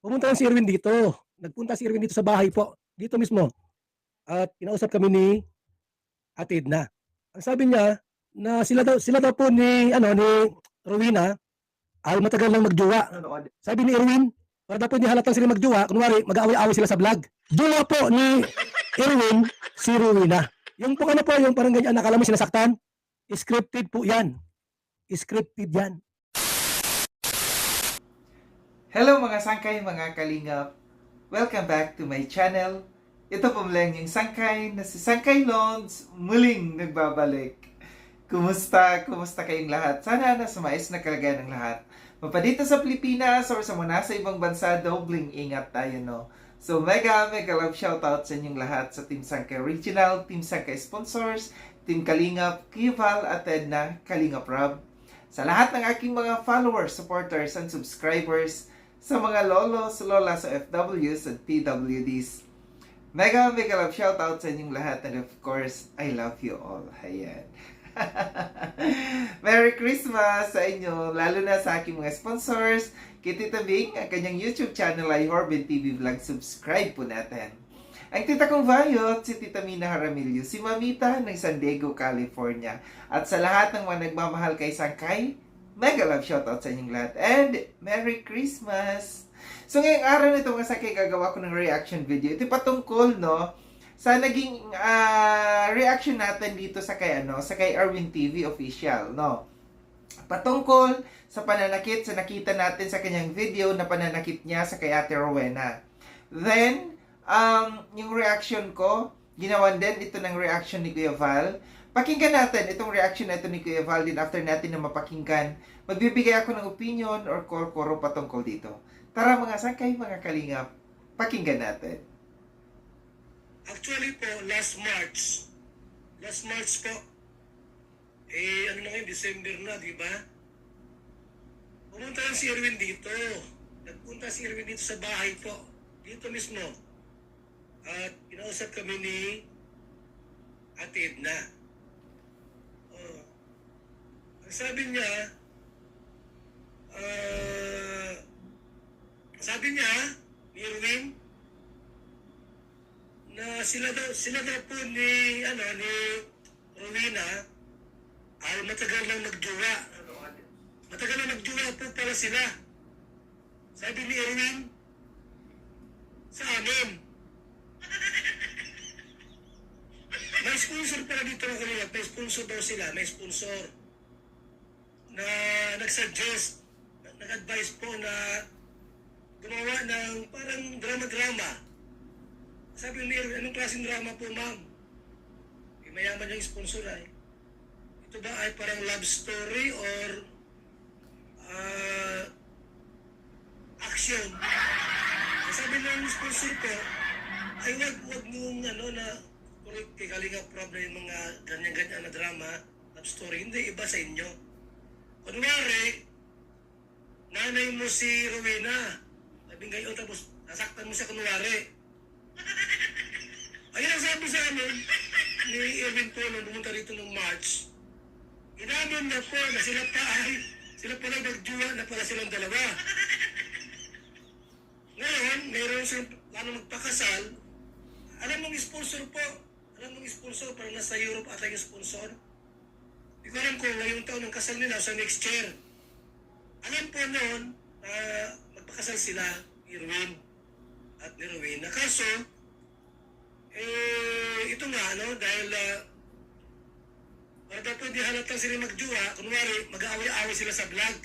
Pumunta lang si Erwin dito. Nagpunta si Erwin dito sa bahay po, dito mismo. At kinausap kami ni Ate Edna. Ang sabi niya na sila daw po ni Rowena ay matagal nang magjowa. Sabi ni Erwin, para daw po hindi halatang sila magjowa, kunwari mag-aaway-away sila sa vlog. Jowa po ni Erwin si Rowena. Yung po ano po, yung parang ganyan, nakala mo sinasaktan, scripted po yan. Scripted yan. Hello mga sangkay, mga kalingap! Welcome back to my channel. Ito po lang yung sangkay na si Sangkay Lods muling nagbabalik. Kumusta? Kumusta kayong lahat? Sana nasa maayos na kalagayan ng lahat. Mapadito sa Pilipinas or sa mga nasa ibang bansa, dobling ingat tayo, no? So mega love shoutout sa inyong lahat sa Team Sangkay Original, Team Sangkay Sponsors, Team Kalingap, Kival at Edna, Kalingap Rob. Sa lahat ng aking mga followers, supporters, and subscribers, sa mga lolos, lolas, OFWs at PWDs. Mega love shoutout sa inyong lahat, and of course, I love you all. Ayan. Merry Christmas sa inyo, lalo na sa aking mga sponsors. Kay Tita Bing, ang kanyang YouTube channel ay Horbin TV Vlog. Subscribe po natin. Ang tita kong Vayot, si Tita Mina Jaramillo, si Mamita ng San Diego, California. At sa lahat ng mga nagmamahal kay Sangkay, mega love shoutout sa inyong lahat. And Merry Christmas! So ngayong araw nito mga Sangkay, gagawa ko ng reaction video. Ito patungkol, no, sa naging reaction natin dito sa kay Erwin TV Official, no. Patungkol sa pananakit, sa nakita natin sa kanyang video na pananakit niya sa kay Ate Rowena. Then, yung reaction ko, ginawan din ito ng reaction ni Kuya Val. Pakinggan natin itong reaction na ito ni Kuya Val din after natin na mapakinggan. Magbibigay ako ng opinion or koro patungkol dito. Tara mga Sangkay, mga kalingap, pakinggan natin. Actually po, last March po, ano na ngayon, December na, di ba? Pumunta lang si Erwin dito. Nagpunta si Erwin dito sa bahay po, dito mismo. At kinausap kami ni Ate Edna. Ang sabi niya, ni Erwin, na sila daw po ni Rowena ay matagal lang magjowa. Matagal lang magjowa po pala sila. Sabi ni Erwin sa amin. May sponsor pala dito ng kanila. May sponsor daw sila. May sponsor na nag-suggest, nag-advise po na gumawa ng parang drama-drama. Sabi ni Erwin, anong klaseng drama po, ma'am? Mayaman yung sponsor ay. Ito ba ay parang love story or action? Sabi ng sponsor ko, ay wag mong na kay Kalinga Prab na yung mga ganyan-ganyan na drama, love story. Hindi, iba sa inyo. Kunwari, nanay mo si Rowena. Sabi ngayon, tapos nasaktan mo siya kunwari. Ayun ang sabi sa amin ni Erwin po nung pumunta rito ng March. Inamin na po na sila pala nagjuwa na pala silang dalawa. Ngayon, mayroon silang plano magpakasal. Alam mong sponsor po. Parang nasa Europe ata yung sponsor. Hindi ko alam kung ngayong taon ang kasal nila sa next year. Alam po noon, magpakasal sila, Erwin at ni Rowena. Kaso, ito nga, dahil para dapat di halatang sila magjuwa, kunwari, mag-aaway-aaway sila sa vlog.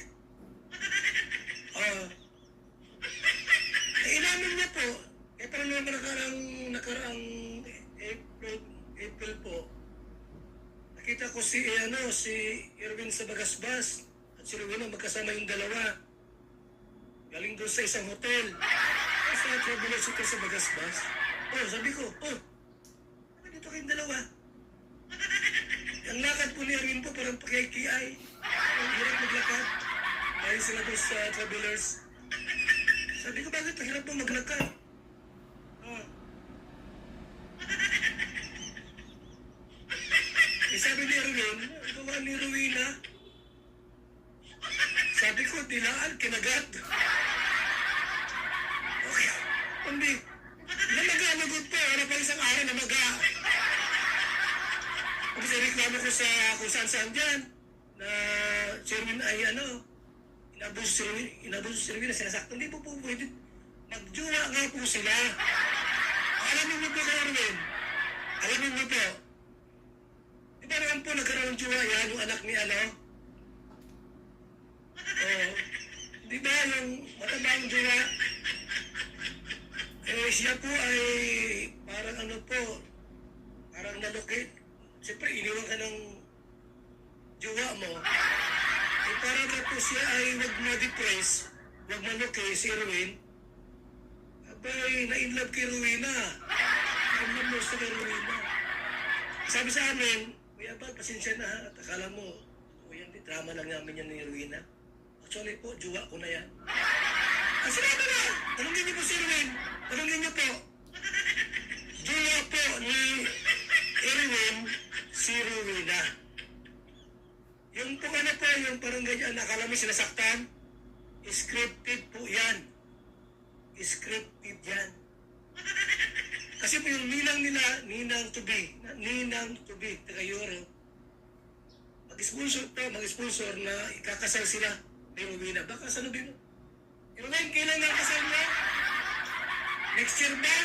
Inamin niya po, parang naman nakaraang April po, nakita ko si Erwin sa Bagasbas at si Rowena magkasama yung dalawa. Galing doon sa isang hotel. Sa travelers hotel sa Bagasbas. Sabi ko, dito kayong dalawa. Ang lakad po ni Erwin po parang pakikiay. Ang hirap maglakad. Dahil sila doon sa travelers. Sabi ko, bakit ang hirap po maglakad? Sabi ni Erwin, ang gawa ni Rowena. Sabi ko, dilaan, kinagat. kundi namaga-amagot po. Wala pa isang araw na maga. Kasi reklamo ko sa kung saan-saan dyan na Sherwin ay inabuso si Sherwin na sinasaktan. Hindi po pwede. Magjowa nga po sila. Alamin mo po kayo, Erwin. Alamin mo po. Di ba naman po nagkaroon ng jowa yan, yung anak ni di ba yung matandang jowa? Siya po ay parang parang nalukit. Siyempre, iniwan ka ng jowa mo. Parang na po siya ay wag ma-depress, wag malukit si Erwin. Abay, na-inlove kay Rowena. Na-inlove mo sa kay Rowena. Sabi sa amin, Kuya Bal, pasensya na ha. At akala mo, yan, drama lang namin yan ni Rowena. Actually po, jowa ko na yan. Sinabi na! Tanungin niyo po si Erwin. Tanungin niyo po. Jowa po ni Erwin si Rowena. Yung po yung parang ganyan, akala mo sinasaktan, scripted po yan. Scripted yan. Kasi po yung ninang to be, taga Euro, mag-sponsor na ikakasal sila ni Rowena. Baka sa Nobino. Erwin, kailan nga kasal niya? Next year ba?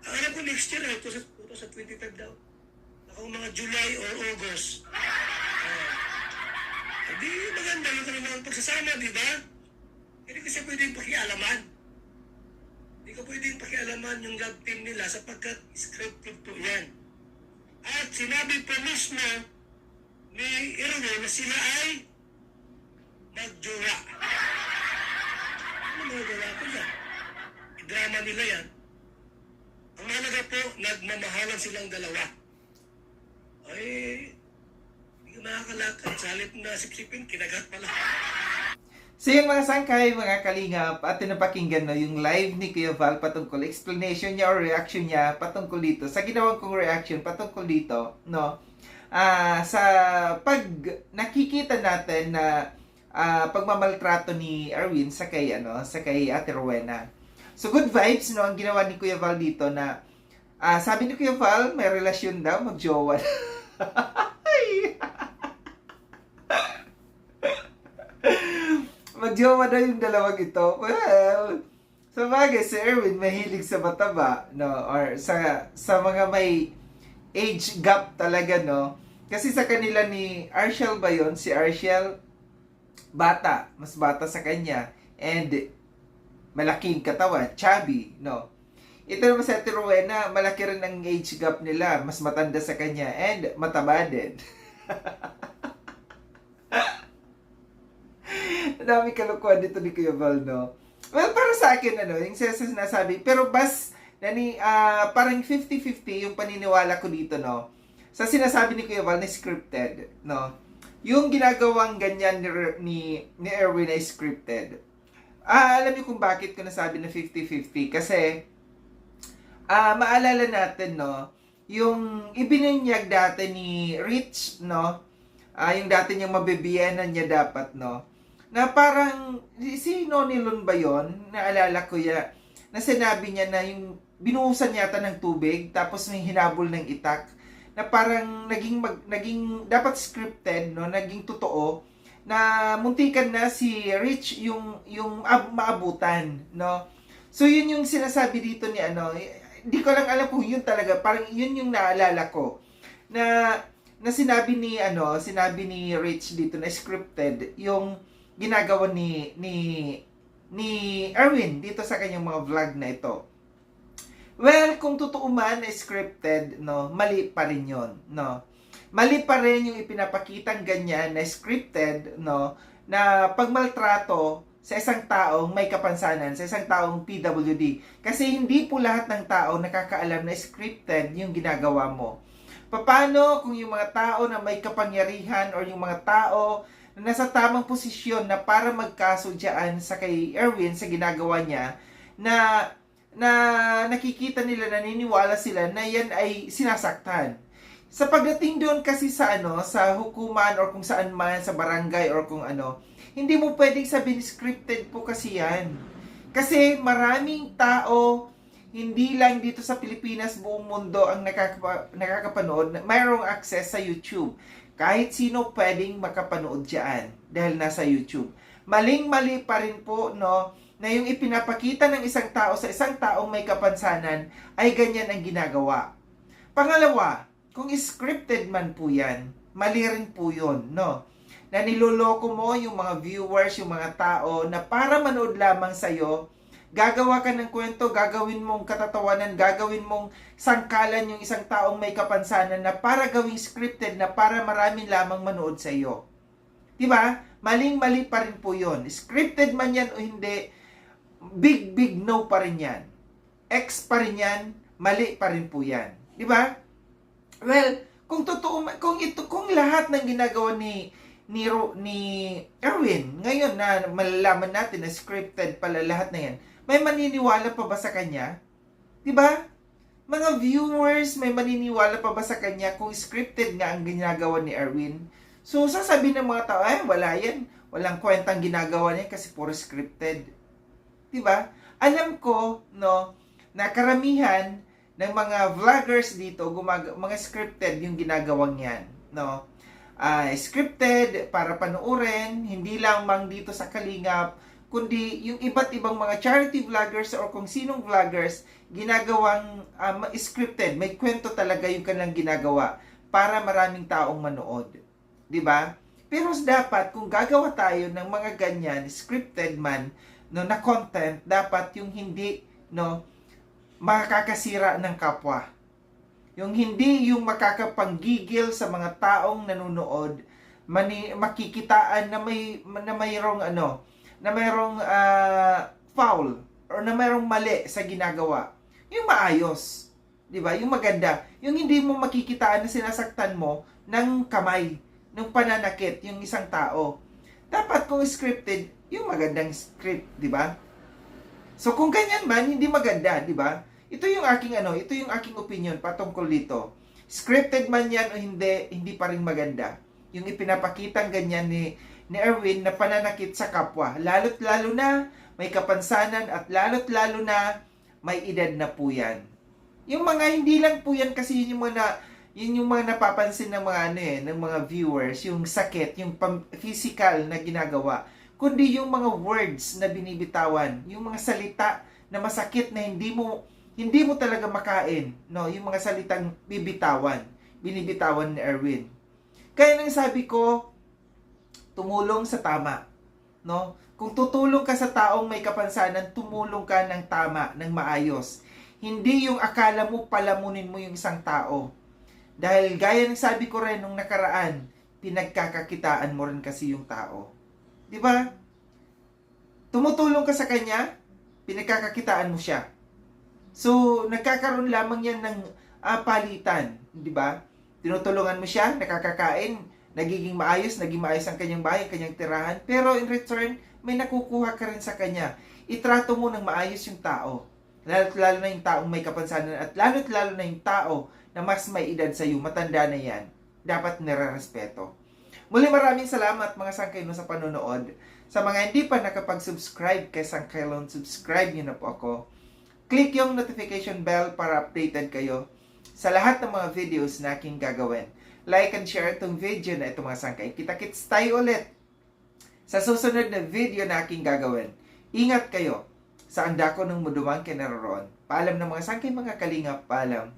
Alam ko next year, ito sa 25 daw. Ako mga July or August. Di maganda yung kanilang pagsasama, di ba? Hindi kasi pwedeng pakialaman. Hindi ka pwedeng pakialaman yung love team nila sapagkat scripted po yan. At sinabi po mismo ni Erwin na sila ay magjowa. Ano magagawa ko yan? Drama nila yan. Ang mahalaga po, nagmamahalan silang dalawa. Ay, hindi ka makakalakad. Sa halip na sipsipin, kinagat pala. So yung mga sangkay, mga kalingap, at napakinggan yung live ni Kuya Val patungkol, explanation niya or reaction niya patungkol dito, sa ginawang kong reaction patungkol dito, no? Sa pag nakikita natin na pagmamaltrato ni Erwin sa kay Ate Rowena. So good vibes, no, ang ginawa ni Kuya Val dito na sabi ni Kuya Val, may relasyon daw, magjowa. Magjowa daw yung dalawang ito. Well, sa bagay, si Erwin mahilig sa mataba, no? Or sa mga may age gap talaga, no? Kasi sa kanila ni Arshel ba yun? Si Arshel, bata. Mas bata sa kanya. And malaking katawan, chubby, no? Ito naman sa Ate Rowena, malaki rin ang age gap nila. Mas matanda sa kanya. And mataba din. Dami kalukuhan dito ni Kuya Val, no? Well, para sa akin, yung sinasabi, pero parang 50-50 yung paniniwala ko dito, no? Sa sinasabi ni Kuya Val na scripted, no? Yung ginagawang ganyan ni Erwin ay scripted. Alam niyo kung bakit ko nasabi na 50-50? Kasi, maalala natin, no? Yung ibinunyag dati ni Rich, no? Yung dati niyang mabibiyanan niya dapat, no? Na parang, si Nonilon ba yun? Naalala ko ya, na sinabi niya na yung binuhusan yata ng tubig, tapos may hinabol ng itak, na parang naging dapat scripted, no? Naging totoo, na muntikan na si Rich yung maabutan, no? So yun yung sinasabi dito ni hindi ko lang alam kung yun talaga, parang yun yung naalala ko, na sinabi ni Rich dito na scripted yung ginagawa ni Erwin dito sa kanyang mga vlog na ito. Well, kung totoo man na scripted, no, mali pa rin 'yon, no. Mali pa rin yung ipinapakitang ganyan na scripted, no, na pagmaltrato sa isang taong may kapansanan, sa isang taong PWD. Kasi hindi po lahat ng tao nakakaalam na scripted yung ginagawa mo. Paano kung yung mga tao na may kapangyarihan or yung mga tao na nasa tamang posisyon na para magkaso dyan sa kay Erwin sa ginagawa niya, na nakikita nila, naniniwala sila na yan ay sinasaktan. Sa pagdating doon kasi sa sa hukuman or kung saan man, sa barangay or kung hindi mo pwedeng sabihin scripted po kasi yan. Kasi maraming tao, hindi lang dito sa Pilipinas, buong mundo ang nakakapanood, mayroong access sa YouTube. Kahit sino pwedeng makapanood dyan dahil nasa YouTube. Maling-mali pa rin po, no, na yung ipinapakita ng isang tao sa isang taong may kapansanan ay ganyan ang ginagawa. Pangalawa, kung scripted man po yan, mali rin po yun, no? Na niloloko mo yung mga viewers, yung mga tao na para manood lamang sa'yo, gagawa ka ng kwento, gagawin mong katatawanan, gagawin mong sangkalan yung isang taong may kapansanan na para gawing scripted na para maraming lamang manood sa iyo. Diba? Maling-mali pa rin po yun. Scripted man yan o hindi, big no pa rin yan. X pa rin yan, mali pa rin po yan. Diba? Well, kung totoo, kung lahat ng ginagawa ni Erwin, ngayon na malalaman natin na scripted pala lahat na yan, may maniniwala pa ba sa kanya? 'Di ba? Mga viewers, may maniniwala pa ba sa kanya kung scripted nga ang ginagawa ni Erwin? So, sasabihin ng mga tao, ay, wala yan. Walang kwentang ginagawa niya kasi puro scripted. 'Di ba? Alam ko, no, na karamihan ng mga vloggers dito, mga scripted yung ginagawang yan, no? Scripted para panoorin, hindi lang dito sa Kalingap, kundi yung iba't ibang mga charity vloggers or kung sinong vloggers, ginagawang scripted. May kwento talaga yung kanilang ginagawa para maraming taong manood. 'Di ba? Pero dapat, kung gagawa tayo ng mga ganyan, scripted man, no, na content, dapat yung hindi, no, makakasira ng kapwa. Yung hindi yung makakapanggigil sa mga taong nanonood, makikitaan na mayroong foul or na mayroong mali sa ginagawa. Yung maayos, 'di ba? Yung maganda, yung hindi mo makikitaan na sinasaktan mo ng kamay, ng pananakit yung isang tao. Dapat kung scripted, yung magandang script, 'di ba? So kung ganyan man, hindi maganda, 'di ba? Ito yung aking opinion patungkol dito. Scripted man yan o hindi pa rin maganda. Yung ipinapakitang ganyan ni Erwin na pananakit sa kapwa. Lalo't lalo na may kapansanan at lalo't lalo na may edad na po yan. Yung mga hindi lang po yan kasi yun yung mga napapansin ng mga ng mga viewers, yung sakit, yung physical na ginagawa, kundi yung mga words na binibitawan, yung mga salita na masakit na hindi mo talaga makain, no? Yung mga salitang binibitawan ni Erwin. Kaya nang sabi ko, tumulong sa tama, no? Kung tutulong ka sa taong may kapansanan, tumulong ka ng tama, ng maayos. Hindi yung akala mo palamunin mo yung isang tao. Dahil gaya ng sabi ko rin nung nakaraan, pinagkakakitaan mo rin kasi yung tao. 'Di ba? Tumutulong ka sa kanya, pinagkakakitaan mo siya. So, nagkakaroon lamang yan ng palitan, di ba? Tinutulungan mo siya, nakakakain, naging maayos ang kanyang bahay, kanyang tirahan, pero in return, may nakukuha ka rin sa kanya. Itrato mo ng maayos yung tao. Lalo na yung taong may kapansanan at lalo na yung tao na mas may edad sa iyo, matanda na yan. Dapat nire-respeto. Muli maraming salamat mga sangkaylo sa panonood. Sa mga hindi pa nakapag-subscribe kay Sangkaylon, subscribe niyo na po ako. Click yung notification bell para updated kayo sa lahat ng mga videos na aking gagawin. Like and share itong video na ito mga sangkay. Kita-kits tayo ulit sa susunod na video na aking gagawin. Ingat kayo sa andako ng mudumang kinaroroon. Paalam ng mga sangkay mga kalingap. Paalam.